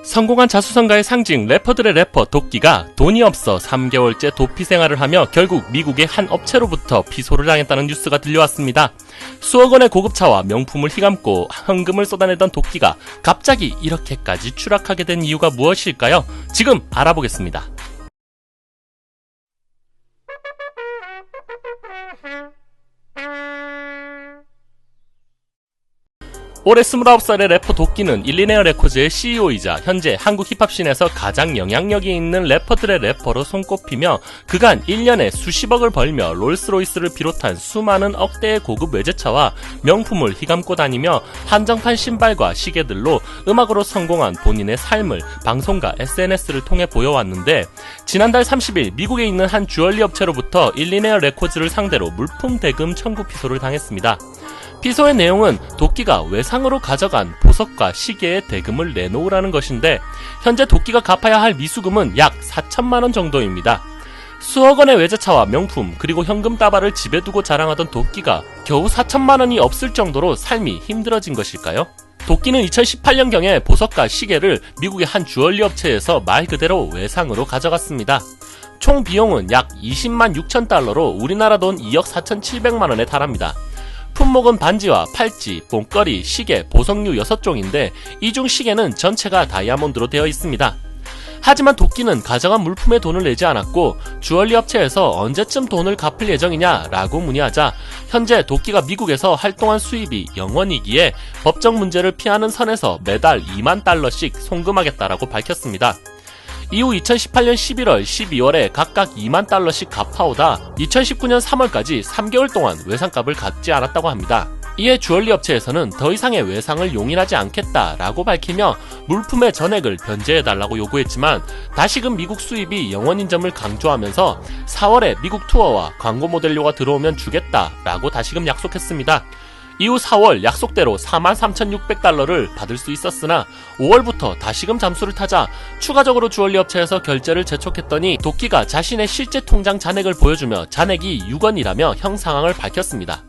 성공한 자수성가의 상징 래퍼들의 래퍼 도끼가 돈이 없어 3개월째 도피 생활을 하며 결국 미국의 한 업체로부터 피소를 당했다는 뉴스가 들려왔습니다. 수억 원의 고급차와 명품을 휘감고 현금을 쏟아내던 도끼가 갑자기 이렇게까지 추락하게 된 이유가 무엇일까요? 지금 알아보겠습니다. 올해 29살의 래퍼 도끼는 일리네어 레코즈의 CEO이자 현재 한국 힙합씬에서 가장 영향력이 있는 래퍼들의 래퍼로 손꼽히며 그간 1년에 수십억을 벌며 롤스로이스를 비롯한 수많은 억대의 고급 외제차와 명품을 휘감고 다니며 한정판 신발과 시계들로 음악으로 성공한 본인의 삶을 방송과 SNS를 통해 보여왔는데 지난달 30일 미국에 있는 한 주얼리 업체로부터 일리네어 레코즈를 상대로 물품 대금 청구 피소를 당했습니다. 피소의 내용은 도끼가 외상으로 가져간 보석과 시계에 대금을 내놓으라는 것인데 현재 도끼가 갚아야 할 미수금은 약 4천만원 정도입니다. 수억 원의 외제차와 명품 그리고 현금 따발을 집에 두고 자랑하던 도끼가 겨우 4천만원이 없을 정도로 삶이 힘들어진 것일까요? 도끼는 2018년경에 보석과 시계를 미국의 한 주얼리 업체에서 말 그대로 외상으로 가져갔습니다. 총 비용은 약 20만 6천 달러로 우리나라 돈 2억 4,700만원에 달합니다. 품목은 반지와 팔찌, 봉거리, 시계, 보석류 6종인데 이 중 시계는 전체가 다이아몬드로 되어 있습니다. 하지만 도끼는 가져간 물품에 돈을 내지 않았고 주얼리 업체에서 언제쯤 돈을 갚을 예정이냐 라고 문의하자 현재 도끼가 미국에서 활동한 수입이 0원이기에 법적 문제를 피하는 선에서 매달 2만 달러씩 송금하겠다라고 밝혔습니다. 이후 2018년 11월, 12월에 각각 2만 달러씩 갚아오다 2019년 3월까지 3개월 동안 외상값을 갚지 않았다고 합니다. 이에 주얼리 업체에서는 더 이상의 외상을 용인하지 않겠다라고 밝히며 물품의 전액을 변제해달라고 요구했지만 다시금 미국 수입이 0원인 점을 강조하면서 4월에 미국 투어와 광고 모델료가 들어오면 주겠다라고 다시금 약속했습니다. 이후 4월 약속대로 43,600달러를 받을 수 있었으나 5월부터 다시금 잠수를 타자 추가적으로 주얼리 업체에서 결제를 재촉했더니 도끼가 자신의 실제 통장 잔액을 보여주며 잔액이 6원이라며 형 상황을 밝혔습니다.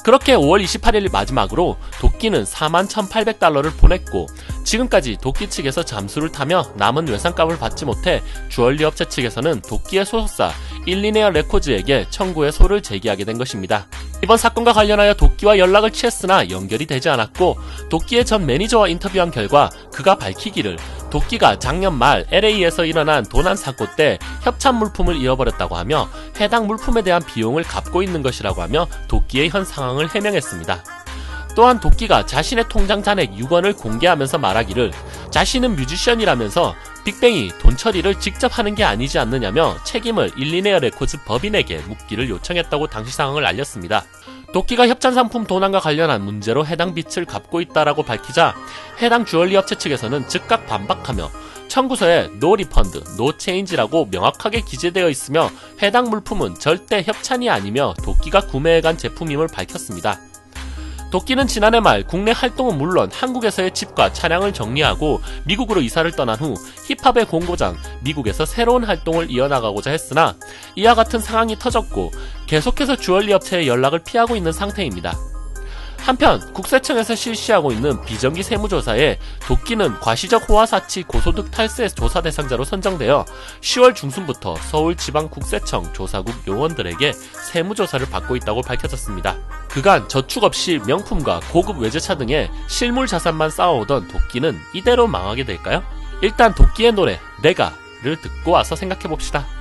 그렇게 5월 28일 마지막으로 도끼는 41,800달러를 보냈고 지금까지 도끼 측에서 잠수를 타며 남은 외상값을 받지 못해 주얼리 업체 측에서는 도끼의 소속사 일리네어 레코즈에게 청구의 소를 제기하게 된 것입니다. 이번 사건과 관련하여 도끼와 연락을 취했으나 연결이 되지 않았고 도끼의 전 매니저와 인터뷰한 결과 그가 밝히기를 도끼가 작년 말 LA에서 일어난 도난 사고 때 협찬 물품을 잃어버렸다고 하며 해당 물품에 대한 비용을 갚고 있는 것이라고 하며 도끼의 현 상황을 해명했습니다. 또한 도끼가 자신의 통장 잔액 6원을 공개하면서 말하기를 자신은 뮤지션이라면서 빅뱅이 돈 처리를 직접 하는 게 아니지 않느냐며 책임을 일리네어 레코즈 법인에게 묻기를 요청했다고 당시 상황을 알렸습니다. 도끼가 협찬 상품 도난과 관련한 문제로 해당 빚을 갚고 있다라고 밝히자 해당 주얼리 업체 측에서는 즉각 반박하며 청구서에 No Refund, No Change라고 명확하게 기재되어 있으며 해당 물품은 절대 협찬이 아니며 도끼가 구매해간 제품임을 밝혔습니다. 도끼는 지난해 말 국내 활동은 물론 한국에서의 집과 차량을 정리하고 미국으로 이사를 떠난 후 힙합의 공고장 미국에서 새로운 활동을 이어나가고자 했으나 이와 같은 상황이 터졌고 계속해서 주얼리 업체의 연락을 피하고 있는 상태입니다. 한편 국세청에서 실시하고 있는 비정기 세무조사에 도끼는 과시적 호화사치 고소득 탈세 조사 대상자로 선정되어 10월 중순부터 서울지방국세청 조사국 요원들에게 세무조사를 받고 있다고 밝혀졌습니다. 그간 저축 없이 명품과 고급 외제차 등의 실물 자산만 쌓아오던 도끼는 이대로 망하게 될까요? 일단 도끼의 노래 내가를 듣고 와서 생각해봅시다.